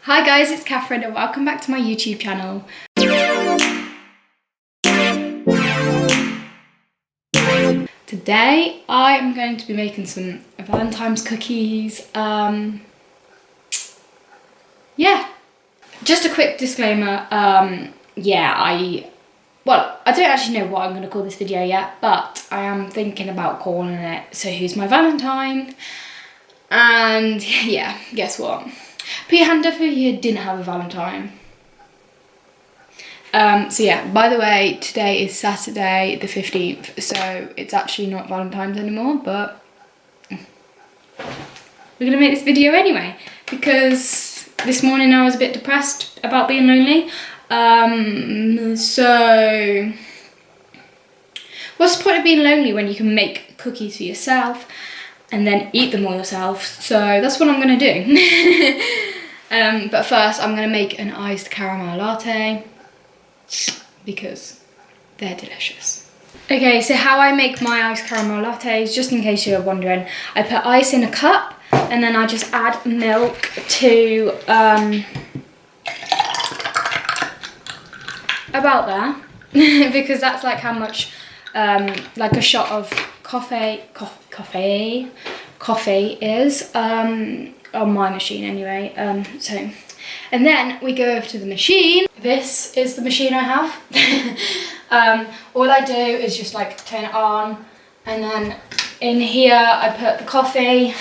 Hi guys, it's Catherine and welcome back to my YouTube channel. Today I am going to be making some Valentine's cookies. Yeah, just a quick disclaimer. I don't actually know what I'm going to call this video yet, but I am thinking about calling it So Who's My Valentine? And yeah, guess what? Put your hand up if you didn't have a Valentine. So yeah, by the way, today is Saturday the 15th, so it's actually not Valentine's anymore, but we're gonna make this video anyway, because this morning I was a bit depressed about being lonely. So what's the point of being lonely when you can make cookies for yourself and then eat them all yourself? So that's what I'm gonna do. But first I'm gonna make an iced caramel latte because they're delicious. Okay, so how I make my iced caramel lattes, just in case you're wondering, I put ice in a cup and then I just add milk to about there because that's like how much like a shot of coffee is on my machine anyway. And then we go over to the machine. This is the machine I have. All I do is just like turn it on, and then in here I put the coffee.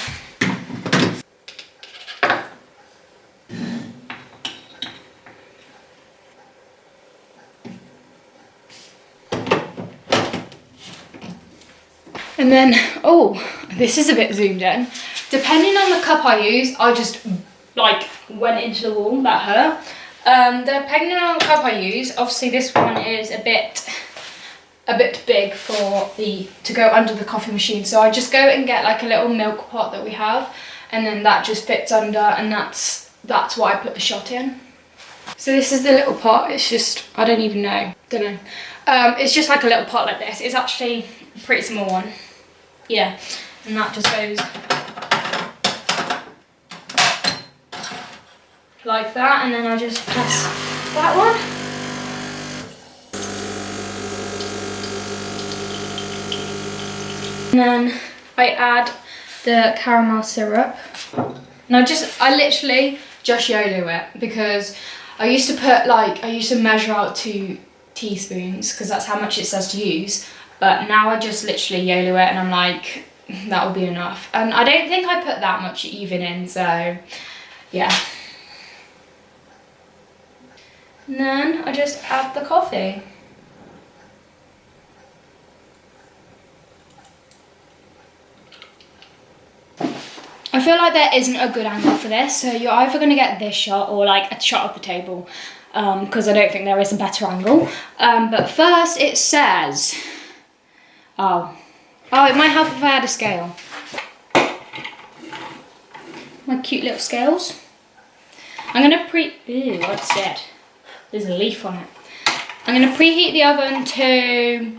And then, oh, this is a bit zoomed in. Depending on the cup I use, I just like went into the wall, that hurt. Depending on the cup I use, obviously this one is a bit big to go under the coffee machine. So I just go and get like a little milk pot that we have, and then that just fits under, and that's why I put the shot in. So this is the little pot. It's just, I don't know. It's just like a little pot like this. It's actually a pretty small one. Yeah, and that just goes like that, and then I just press that one. And then I add the caramel syrup. And I literally just YOLO it, because I used to measure out 2 teaspoons because that's how much it says to use. But now I just literally YOLO it, and I'm like, that will be enough. And I don't think I put that much even in, so yeah. And then I just add the coffee. I feel like there isn't a good angle for this, so you're either going to get this shot or like a shot of the table, because I don't think there is a better angle. But first it says, oh, it might help if I had a scale. My cute little scales. I'm going to ew, what's dead? There's a leaf on it. I'm going to preheat the oven to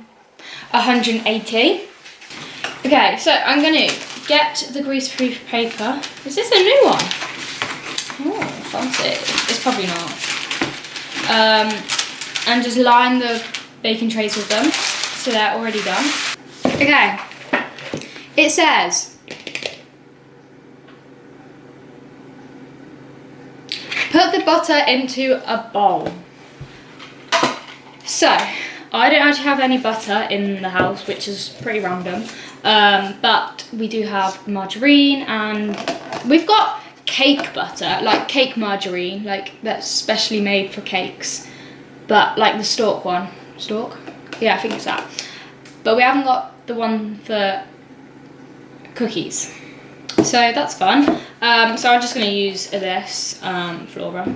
180. Okay, so I'm going to get the grease-proof paper. Is this a new one? Oh, fancy. It's probably not. And just line the baking trays with them, so they're already done. Okay, it says, put the butter into a bowl. So, I don't actually have any butter in the house, which is pretty random. But we do have margarine, and we've got cake butter, like cake margarine, like that's specially made for cakes. But like the stalk one. Stalk? Yeah, I think it's that. But we haven't got the one for cookies. So that's fun. So I'm just going to use this Flora.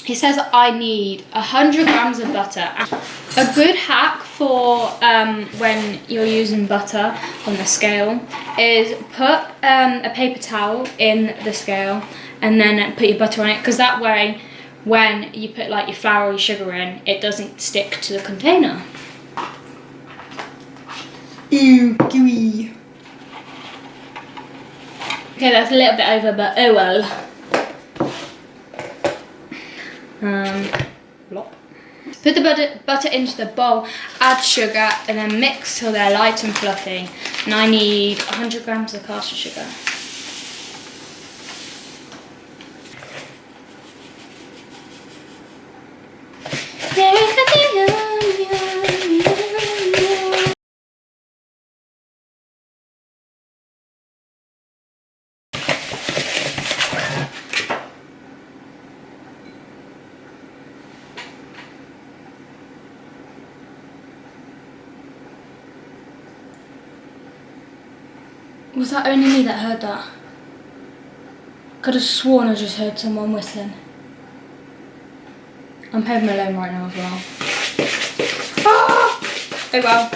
It says I need 100 grams of butter. A good hack for when you're using butter on the scale is put a paper towel in the scale and then put your butter on it, because that way when you put like your flour or your sugar in, it doesn't stick to the container. Ew, gooey. Okay, that's a little bit over, but oh well. Blop. Put the butter into the bowl, add sugar, and then mix till they're light and fluffy. And I need 100 grams of caster sugar. Was that only me that heard that? Could have sworn I just heard someone whistling. I'm home alone right now as well. Ah! Oh well.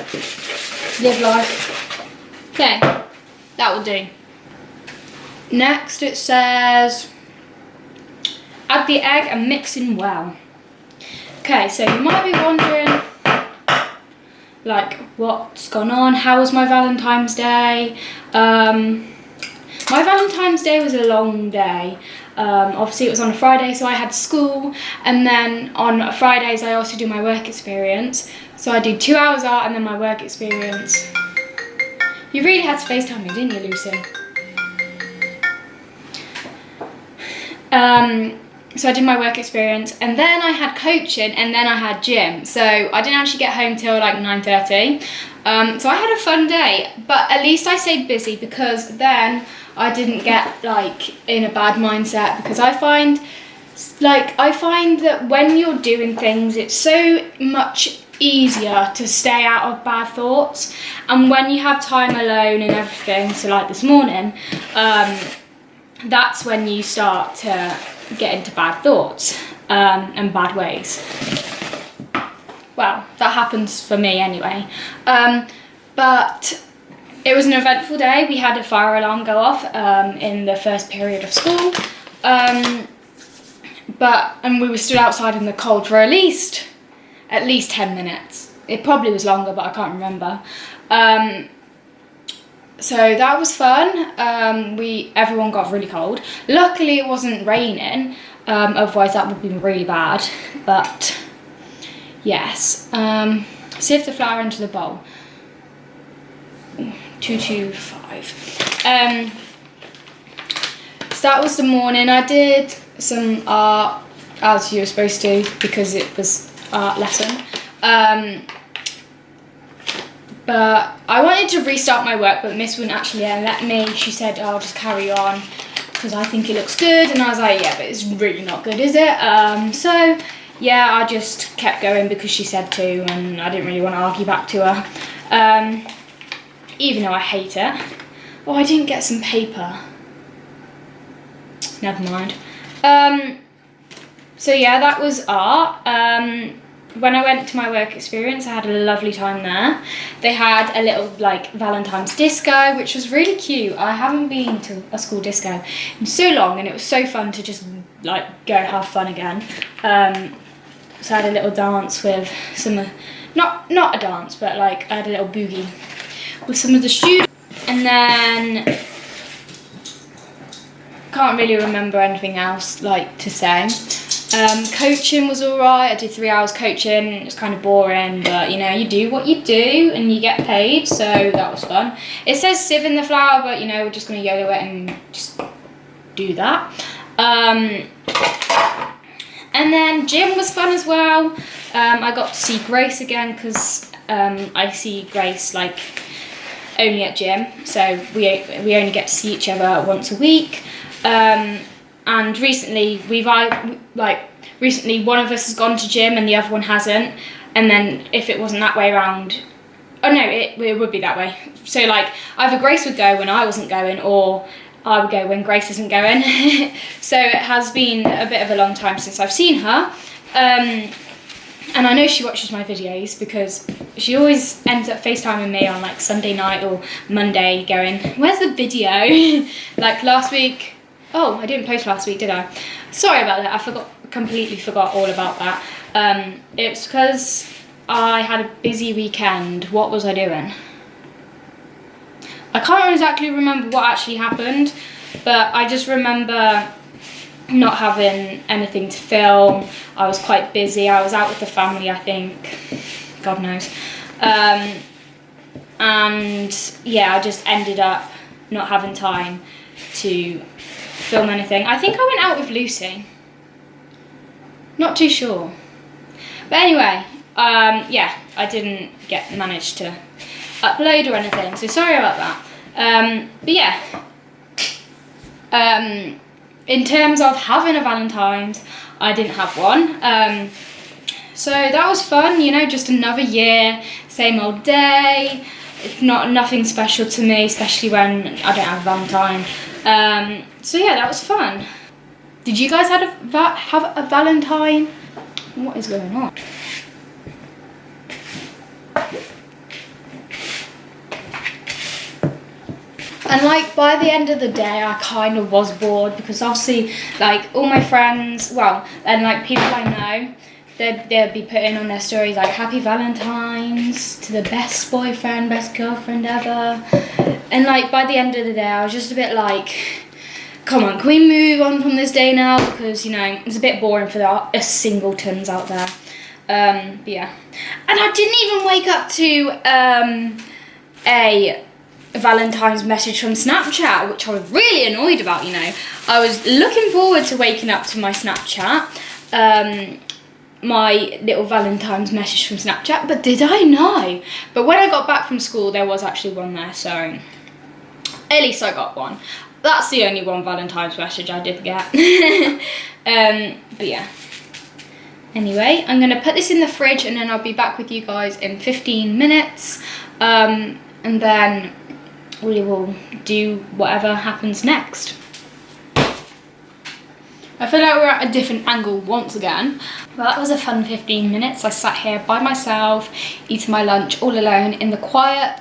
Live life. Okay, that will do. Next it says, add the egg and mix in well. Okay, so you might be wondering, like, what's gone on? How was my Valentine's Day? My Valentine's Day was a long day. Obviously it was on a Friday, so I had school, and then on Fridays I also do my work experience. So I do 2 hours art and then my work experience. You really had to FaceTime me, didn't you, Lucy? So I did my work experience, and then I had coaching, and then I had gym. So I didn't actually get home till like 9:30. So I had a fun day, but at least I stayed busy, because then I didn't get like in a bad mindset, because I find that when you're doing things, it's so much easier to stay out of bad thoughts. And when you have time alone and everything, so like this morning, that's when you start to get into bad thoughts and bad ways. Well, that happens for me anyway. But it was an eventful day. We had a fire alarm go off in the first period of school. And we were stood outside in the cold for at least 10 minutes. It probably was longer, but I can't remember. So that was fun. Everyone got really cold. Luckily it wasn't raining, otherwise that would have been really bad. But yes, sieve the flour into the bowl. 225. So that was the morning. I did some art, as you were supposed to, because it was art lesson. But I wanted to restart my work, but Miss wouldn't actually let me. She said, I'll just carry on because I think it looks good. And I was like, yeah, but it's really not good, is it? So yeah, I just kept going because she said to, and I didn't really want to argue back to her. Even though I hate it. Oh, I didn't get some paper. Never mind. So yeah, that was art. When I went to my work experience, I had a lovely time there. They had a little like Valentine's disco, which was really cute. I haven't been to a school disco in so long, and it was so fun to just like go have fun again. So I had a little dance with some, not a dance, but like I had a little boogie with some of the students. And then can't really remember anything else like to say. Coaching was alright. I did 3 hours coaching. It was kind of boring, but you know, you do what you do and you get paid, so that was fun. It says sieve in the flour, but you know, we're just going to YOLO it and just do that. And then gym was fun as well. I got to see Grace again, because I see Grace like only at gym, so we only get to see each other once a week. And recently recently one of us has gone to gym and the other one hasn't, and then if it wasn't that way around, oh no, it would be that way. So like either Grace would go when I wasn't going, or I would go when Grace isn't going. So it has been a bit of a long time since I've seen her. And I know she watches my videos because she always ends up FaceTiming me on like Sunday night or Monday going, where's the video? Like last week, oh, I didn't post last week, did I? Sorry about that, completely forgot all about that. It's because I had a busy weekend. What was I doing? I can't exactly remember what actually happened. but I just remember not having anything to film. I was quite busy. I was out with the family, I think. God knows. And yeah, I just ended up not having time to film anything. I think I went out with Lucy. Not too sure. But anyway, yeah, I didn't manage to upload or anything, so sorry about that. But yeah, in terms of having a Valentine's, I didn't have one. So that was fun, you know, just another year, same old day. It's nothing special to me, especially when I don't have a Valentine. So yeah, that was fun. Did you guys have a Valentine? What is going on? And like by the end of the day, I kind of was bored because obviously like all my friends, well, and like people I know, they'd be putting on their stories like happy Valentine's to the best boyfriend, best girlfriend ever. And like by the end of the day, I was just a bit like, come on, can we move on from this day now? Because, you know, it's a bit boring for the singletons out there. But yeah. And I didn't even wake up to a Valentine's message from Snapchat, which I was really annoyed about, you know. I was looking forward to waking up to my Snapchat, my little Valentine's message from Snapchat, but did I know? But when I got back from school, there was actually one there, so at least I got one. That's the only one Valentine's message I did get. But yeah. Anyway, I'm going to put this in the fridge and then I'll be back with you guys in 15 minutes. And then we will do whatever happens next. I feel like we're at a different angle once again. Well, that was a fun 15 minutes. I sat here by myself, eating my lunch all alone in the quiet,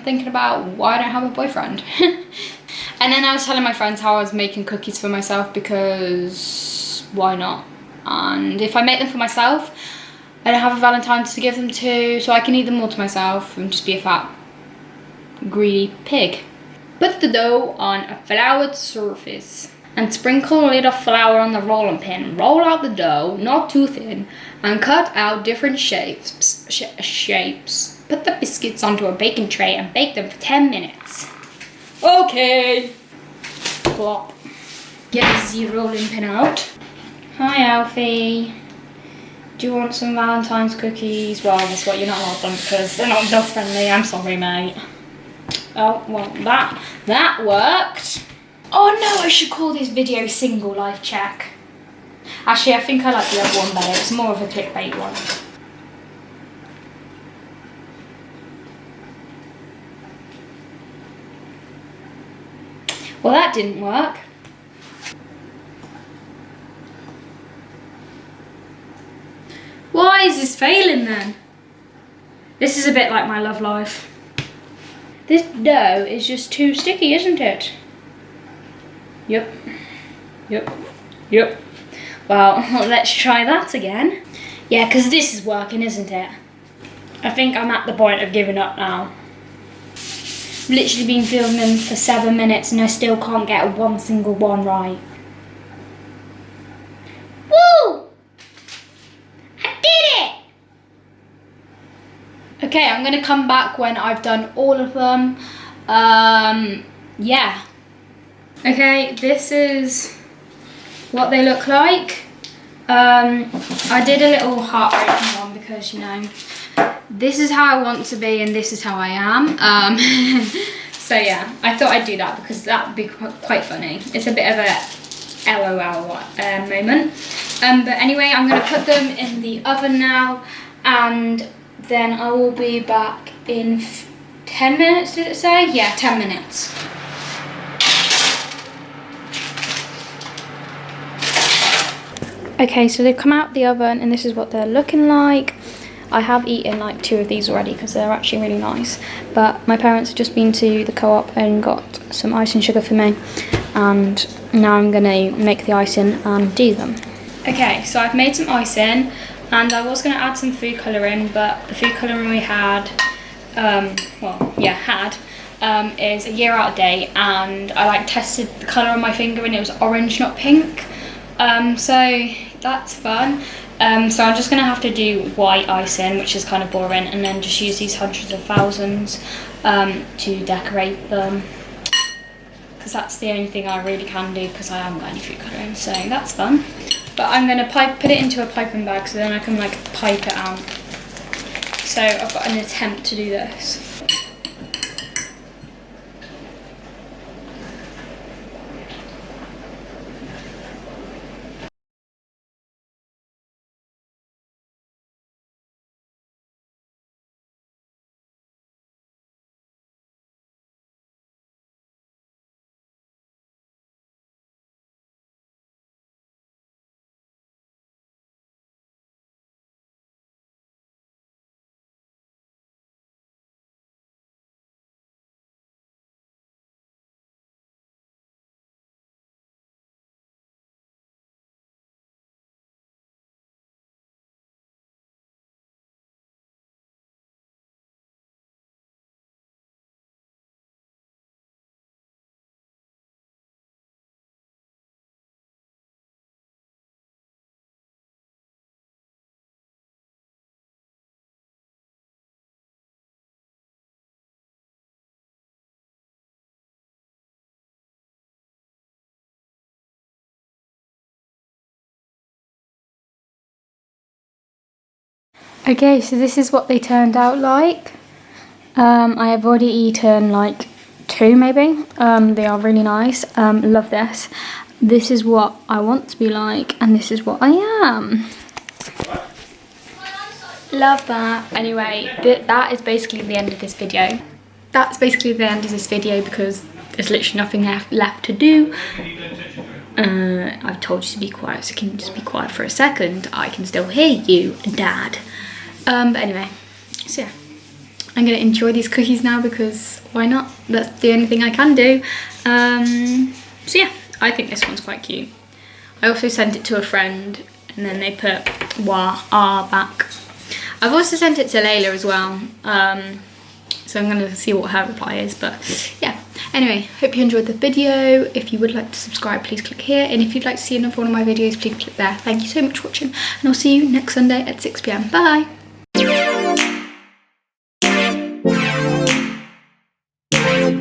thinking about why I don't have a boyfriend. And then I was telling my friends how I was making cookies for myself because why not? And if I make them for myself, I don't have a Valentine to give them to, so I can eat them all to myself and just be a fat, greedy pig. Put the dough on a floured surface and sprinkle a little flour on the rolling pin. Roll out the dough, not too thin, and cut out different shapes. Put the biscuits onto a baking tray and bake them for 10 minutes. Okay. Plop. Get the rolling pin out. Hi, Alfie. Do you want some Valentine's cookies? Well, guess what? You're not allowed them because they're not dog friendly. I'm sorry, mate. Oh, well, that worked. Oh no, I should call this video Single Life Check. Actually, I think I like the other one better. It's more of a clickbait one. Well, that didn't work. Why is this failing then? This is a bit like my love life. This dough is just too sticky, isn't it? Yep. Well, let's try that again. Yeah, because this is working, isn't it? I think I'm at the point of giving up now. I've literally been filming for 7 minutes and I still can't get one single one right. Woo! I did it! Okay, I'm going to come back when I've done all of them. Yeah. Okay, this is what they look like. I did a little heartbreaking one because, you know, this is how I want to be and this is how I am. So yeah, I thought I'd do that because that would be quite funny. It's a bit of a LOL moment. But anyway, I'm going to put them in the oven now and then I will be back in 10 minutes, did it say? Yeah, 10 minutes. Okay, so they've come out the oven and this is what they're looking like. I have eaten like 2 of these already because they're actually really nice. But my parents have just been to the co-op and got some icing sugar for me. And now I'm going to make the icing and do them. Okay, so I've made some icing and I was going to add some food colouring, but the food colouring we had, is a year out of date, and I like tested the colour on my finger and it was orange, not pink. So that's fun. So I'm just gonna have to do white icing, which is kind of boring, and then just use these hundreds of thousands to decorate them, because that's the only thing I really can do, because I haven't got any food colouring, so that's fun. But I'm gonna put it into a piping bag so then I can like pipe it out. So I've got an attempt to do this. Okay, so this is what they turned out like. I have already eaten like 2 maybe. They are really nice. Love this. This is what I want to be like, and this is what I am. Love that. Anyway, that is basically the end of this video. That's basically the end of this video because there's literally nothing left to do. I've told you to be quiet, so can you just be quiet for a second? I can still hear you, Dad. But anyway, so yeah, I'm gonna enjoy these cookies now because why not? That's the only thing I can do. So yeah, I think this one's quite cute. I also sent it to a friend and then they put wah ah back. I've also sent it to Layla as well. So I'm gonna see what her reply is, but yeah. Anyway, hope you enjoyed the video. If you would like to subscribe, please click here. And if you'd like to see another one of my videos, please click there. Thank you so much for watching, and I'll see you next Sunday at 6 PM. Bye.